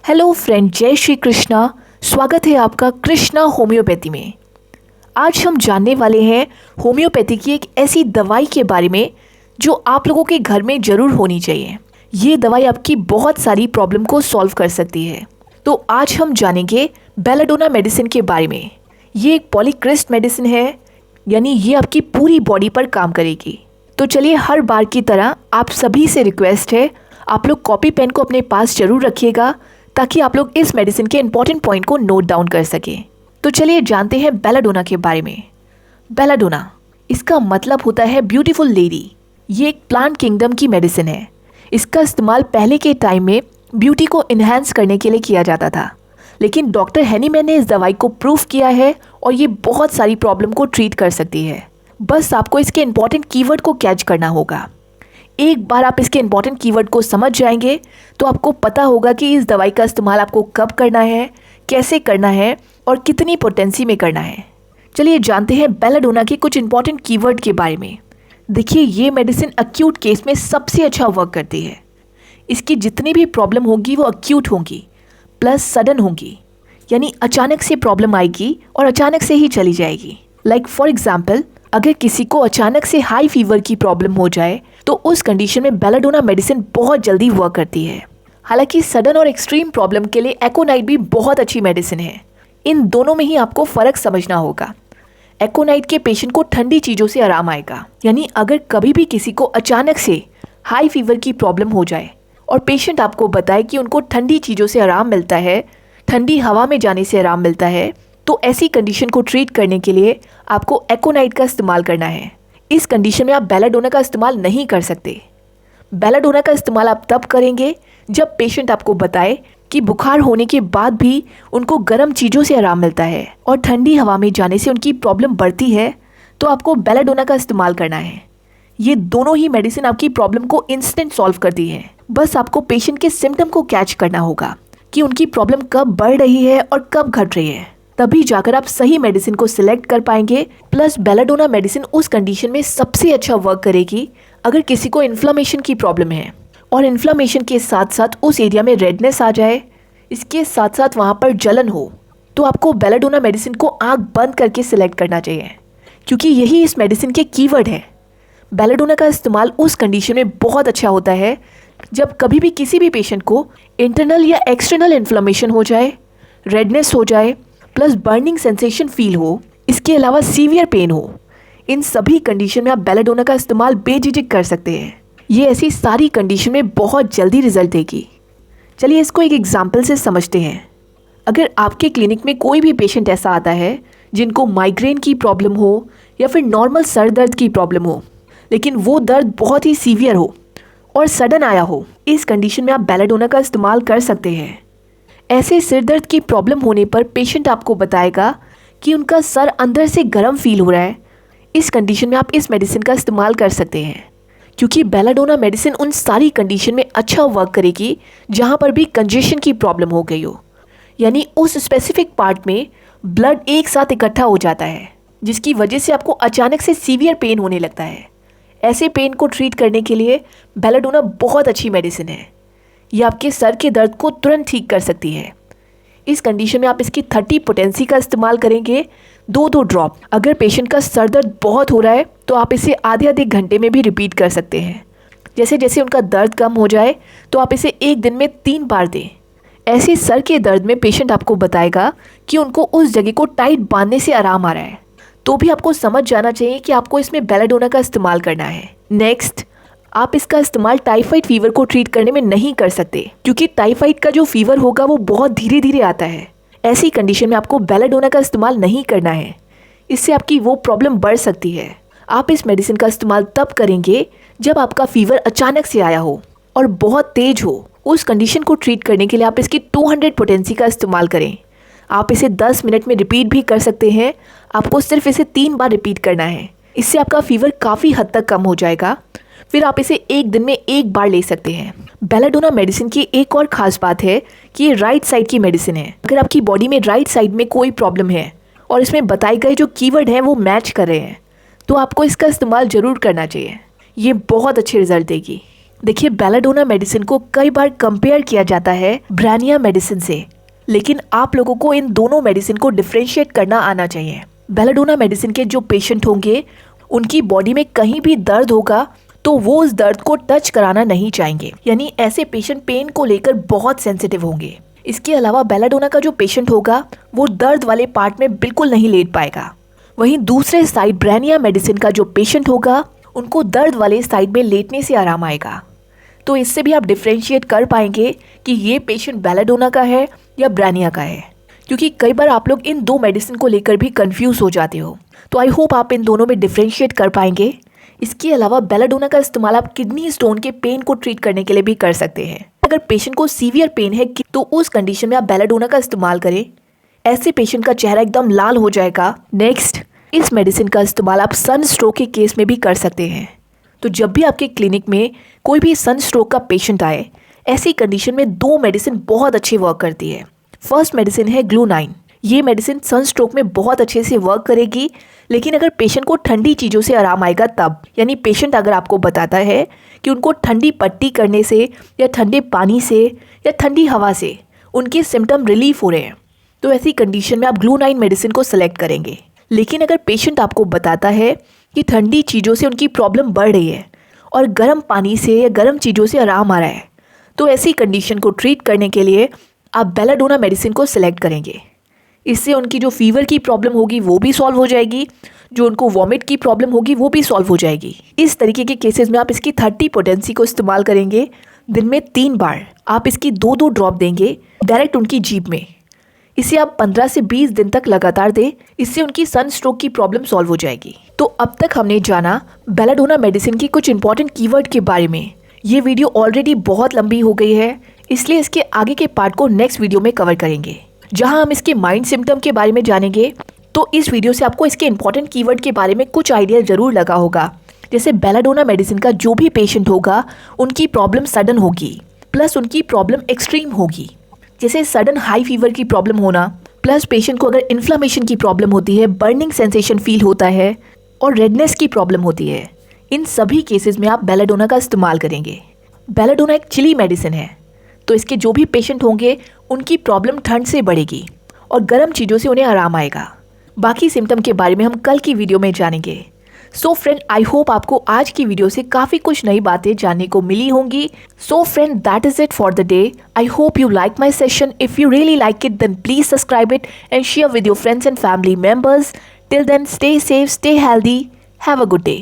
Hello friend, जय श्री कृष्णा। स्वागत है आपका कृष्णा होम्योपैथी में। आज हम जानने वाले हैं होम्योपैथी की एक ऐसी दवाई के बारे में जो आप लोगों के घर में ज़रूर होनी चाहिए। ये दवाई आपकी बहुत सारी प्रॉब्लम को सॉल्व कर सकती है। तो आज हम जानेंगे बेलाडोना मेडिसिन के बारे में। ये एक पॉलीक्रिस्ट मेडिसिन है, यानी ये आपकी पूरी बॉडी पर काम करेगी। तो चलिए, हर बार की तरह आप सभी से रिक्वेस्ट है, आप लोग कॉपी पेन को अपने पास जरूर रखिएगा ताकि आप लोग इस मेडिसिन के इंपॉर्टेंट पॉइंट को नोट डाउन कर सकें। तो चलिए जानते हैं बेलाडोना के बारे में। बेलाडोना, इसका मतलब होता है ब्यूटीफुल लेडी। ये एक प्लांट किंगडम की मेडिसिन है। इसका इस्तेमाल पहले के टाइम में ब्यूटी को इन्हांस करने के लिए किया जाता था, लेकिन डॉक्टर हैनीमैन ने इस दवाई को प्रूव किया है और ये बहुत सारी प्रॉब्लम को ट्रीट कर सकती है। बस आपको इसके इंपॉर्टेंट कीवर्ड को कैच करना होगा। एक बार आप इसके इंपॉर्टेंट कीवर्ड को समझ जाएंगे तो आपको पता होगा कि इस दवाई का इस्तेमाल आपको कब करना है, कैसे करना है और कितनी पोटेंसी में करना है। चलिए जानते हैं बेलाडोना के कुछ इंपॉर्टेंट कीवर्ड के बारे में। देखिए, ये मेडिसिन अक्यूट केस में सबसे अच्छा वर्क करती है। इसकी जितनी भी प्रॉब्लम होगी वो अक्यूट होंगी प्लस सडन होंगी, यानी अचानक से प्रॉब्लम आएगी और अचानक से ही चली जाएगी। लाइक फॉर एग्जाम्पल, अगर किसी को अचानक से हाई फीवर की प्रॉब्लम हो जाए तो उस कंडीशन में बेलाडोना मेडिसिन बहुत जल्दी वर्क करती है। हालांकि सडन और एक्सट्रीम प्रॉब्लम के लिए एकोनाइट भी बहुत अच्छी मेडिसिन है। इन दोनों में ही आपको फ़र्क समझना होगा। एकोनाइट के पेशेंट को ठंडी चीज़ों से आराम आएगा, यानी अगर कभी भी किसी को अचानक से हाई फीवर की प्रॉब्लम हो जाए और पेशेंट आपको बताए कि उनको ठंडी चीज़ों से आराम मिलता है, ठंडी हवा में जाने से आराम मिलता है, तो ऐसी कंडीशन को ट्रीट करने के लिए आपको एकोनाइट का इस्तेमाल करना है। इस कंडीशन में आप बेलाडोना का इस्तेमाल नहीं कर सकते। बेलाडोना का इस्तेमाल आप तब करेंगे जब पेशेंट आपको बताए कि बुखार होने के बाद भी उनको गर्म चीज़ों से आराम मिलता है और ठंडी हवा में जाने से उनकी प्रॉब्लम बढ़ती है, तो आपको बेलाडोना का इस्तेमाल करना है। ये दोनों ही मेडिसिन आपकी प्रॉब्लम को इंस्टेंट सॉल्व करती है। बस आपको पेशेंट के सिम्टम को कैच करना होगा कि उनकी प्रॉब्लम कब बढ़ रही है और कब घट रही है, तभी जाकर आप सही मेडिसिन को सिलेक्ट कर पाएंगे। प्लस बेलाडोना मेडिसिन उस कंडीशन में सबसे अच्छा वर्क करेगी अगर किसी को इन्फ्लामेशन की प्रॉब्लम है और इन्फ्लामेशन के साथ साथ उस एरिया में रेडनेस आ जाए, इसके साथ साथ वहाँ पर जलन हो, तो आपको बेलाडोना मेडिसिन को आँख बंद करके सिलेक्ट करना चाहिए, क्योंकि यही इस मेडिसिन के कीवर्ड है। बेलाडोना का इस्तेमाल उस कंडीशन में बहुत अच्छा होता है जब कभी भी किसी भी पेशेंट को इंटरनल या एक्सटर्नल इन्फ्लामेशन हो जाए, रेडनेस हो जाए, प्लस बर्निंग सेंसेशन फील हो, इसके अलावा सीवियर पेन हो। इन सभी कंडीशन में आप बेलाडोना का इस्तेमाल बेझिझक कर सकते हैं। ये ऐसी सारी कंडीशन में बहुत जल्दी रिजल्ट देगी। चलिए इसको एक एग्जांपल से समझते हैं। अगर आपके क्लिनिक में कोई भी पेशेंट ऐसा आता है जिनको माइग्रेन की प्रॉब्लम हो या फिर नॉर्मल सर दर्द की प्रॉब्लम हो, लेकिन वो दर्द बहुत ही सीवियर हो और सडन आया हो, इस कंडीशन में आप बेलाडोना का इस्तेमाल कर सकते हैं। ऐसे सिर दर्द की प्रॉब्लम होने पर पेशेंट आपको बताएगा कि उनका सर अंदर से गर्म फील हो रहा है। इस कंडीशन में आप इस मेडिसिन का इस्तेमाल कर सकते हैं, क्योंकि बेलाडोना मेडिसिन उन सारी कंडीशन में अच्छा वर्क करेगी जहां पर भी कंजेशन की प्रॉब्लम हो गई हो, यानी उस स्पेसिफिक पार्ट में ब्लड एक साथ इकट्ठा हो जाता है, जिसकी वजह से आपको अचानक से सीवियर पेन होने लगता है। ऐसे पेन को ट्रीट करने के लिए बेलाडोना बहुत अच्छी मेडिसिन है। ये आपके सर के दर्द को तुरंत ठीक कर सकती है। इस कंडीशन में आप इसकी 30 पोटेंसी का इस्तेमाल करेंगे, 2-2 ड्रॉप। अगर पेशेंट का सर दर्द बहुत हो रहा है तो आप इसे आधे घंटे में भी रिपीट कर सकते हैं। जैसे जैसे उनका दर्द कम हो जाए तो आप इसे एक दिन में 3 बार दें। ऐसे सर के दर्द में पेशेंट आपको बताएगा कि उनको उस जगह को टाइट बांधने से आराम आ रहा है, तो भी आपको समझ जाना चाहिए कि आपको इसमें बेलाडोना का इस्तेमाल करना है। नेक्स्ट, आप इसका इस्तेमाल टाइफाइड फीवर को ट्रीट करने में नहीं कर सकते, क्योंकि टाइफाइड का जो फीवर होगा वो बहुत धीरे धीरे आता है। ऐसी कंडीशन में आपको बेलाडोना का इस्तेमाल नहीं करना है, इससे आपकी वो प्रॉब्लम बढ़ सकती है। आप इस मेडिसिन का इस्तेमाल तब करेंगे जब आपका फीवर अचानक से आया हो और बहुत तेज हो। उस कंडीशन को ट्रीट करने के लिए आप इसकी 200 पोटेंसी का इस्तेमाल करें। आप इसे 10 मिनट में रिपीट भी कर सकते हैं। आपको सिर्फ इसे 3 बार रिपीट करना है। इससे आपका फीवर काफ़ी हद तक कम हो जाएगा। फिर आप इसे एक दिन में 1 बार ले सकते हैं। बेलाडोना मेडिसिन की एक और ख़ास बात है कि ये राइट साइड की मेडिसिन है। अगर आपकी बॉडी में राइट साइड में कोई प्रॉब्लम है और इसमें बताए गए जो कीवर्ड हैं वो मैच कर रहे हैं, तो आपको इसका इस्तेमाल ज़रूर करना चाहिए। ये बहुत अच्छे रिजल्ट देगी। देखिए, बेलाडोना मेडिसिन को कई बार कंपेयर किया जाता है ब्रानिया मेडिसिन से, लेकिन आप लोगों को इन दोनों मेडिसिन को डिफ्रेंशिएट करना आना चाहिए। बेलाडोना मेडिसिन के जो पेशेंट होंगे उनकी बॉडी में कहीं भी दर्द होगा तो वो उस दर्द को टच कराना नहीं चाहेंगे, यानी ऐसे पेशेंट पेन को लेकर बहुत सेंसिटिव होंगे। इसके अलावा बेलाडोना का जो पेशेंट होगा वो दर्द वाले पार्ट में बिल्कुल नहीं लेट पाएगा। वहीं दूसरे साइड ब्रानिया मेडिसिन का जो पेशेंट होगा उनको दर्द वाले साइड में लेटने से आराम आएगा। तो इससे भी आप डिफ्रेंशिएट कर पाएंगे कि ये पेशेंट बेलाडोना का है या ब्रानिया का है, क्योंकि कई बार आप लोग इन दो मेडिसिन को लेकर भी कंफ्यूज हो जाते हो। तो आई होप आप इन दोनों में डिफ्रेंशिएट कर पाएंगे। इसके अलावा बेलाडोना का इस्तेमाल आप किडनी स्टोन के पेन को ट्रीट करने के लिए भी कर सकते हैं। अगर पेशेंट को सीवियर पेन है तो उस कंडीशन में आप बेलाडोना का इस्तेमाल करें। ऐसे पेशेंट का चेहरा एकदम लाल हो जाएगा। नेक्स्ट, इस मेडिसिन का इस्तेमाल आप सन स्ट्रोक के केस में भी कर सकते हैं। तो जब भी आपके क्लिनिक में कोई भी सन स्ट्रोक का पेशेंट आए, ऐसी कंडीशन में दो मेडिसिन बहुत अच्छी वर्क करती है। फर्स्ट मेडिसिन है ग्लू9। ये मेडिसिन सन स्ट्रोक में बहुत अच्छे से वर्क करेगी, लेकिन अगर पेशेंट को ठंडी चीज़ों से आराम आएगा तब, यानी पेशेंट अगर आपको बताता है कि उनको ठंडी पट्टी करने से या ठंडे पानी से या ठंडी हवा से उनके सिम्टम रिलीफ हो रहे हैं, तो ऐसी कंडीशन में आप ग्लू9 मेडिसिन को सिलेक्ट करेंगे। लेकिन अगर पेशेंट आपको बताता है कि ठंडी चीज़ों से उनकी प्रॉब्लम बढ़ रही है और गर्म पानी से या गर्म चीज़ों से आराम आ रहा है, तो ऐसी कंडीशन को ट्रीट करने के लिए आप बेलाडोना मेडिसिन को सिलेक्ट करेंगे। इससे उनकी जो फीवर की प्रॉब्लम होगी वो भी सॉल्व हो जाएगी, जो उनको वॉमिट की प्रॉब्लम होगी वो भी सॉल्व हो जाएगी। इस तरीके के केसेस में आप इसकी 30 पोटेंसी को इस्तेमाल करेंगे। दिन में 3 बार आप इसकी 2-2 ड्रॉप देंगे डायरेक्ट उनकी जीभ में। इसे आप 15 से 20 दिन तक लगातार दें, इससे उनकी सन स्ट्रोक की प्रॉब्लम सॉल्व हो जाएगी। तो अब तक हमने जाना बेलाडोना मेडिसिन की कुछ इंपॉर्टेंट कीवर्ड के बारे में। ये वीडियो ऑलरेडी बहुत लंबी हो गई है, इसलिए इसके आगे के पार्ट को नेक्स्ट वीडियो में कवर करेंगे, जहां हम इसके माइंड सिम्टम के बारे में जानेंगे। तो इस वीडियो से आपको इसके इंपॉर्टेंट कीवर्ड के बारे में कुछ आइडिया जरूर लगा होगा। जैसे बेलाडोना मेडिसिन का जो भी पेशेंट होगा उनकी प्रॉब्लम सडन होगी, प्लस उनकी प्रॉब्लम एक्सट्रीम होगी। जैसे सडन हाई फीवर की प्रॉब्लम होना, प्लस पेशेंट को अगर इन्फ्लामेशन की प्रॉब्लम होती है, बर्निंग सेंसेशन फील होता है और रेडनेस की प्रॉब्लम होती है, इन सभी केसेस में आप बेलाडोना का इस्तेमाल करेंगे। बेलाडोना एक चिली मेडिसिन है, तो इसके जो भी पेशेंट होंगे उनकी प्रॉब्लम ठंड से बढ़ेगी और गर्म चीज़ों से उन्हें आराम आएगा। बाकी सिम्टम के बारे में हम कल की वीडियो में जानेंगे। सो फ्रेंड, आई होप आपको आज की वीडियो से काफ़ी कुछ नई बातें जानने को मिली होंगी। So friend, that is it for the day. I hope you like my session. If you really like it, then please subscribe it and share with your friends and family members. Till then, stay safe, stay healthy. Have a good day.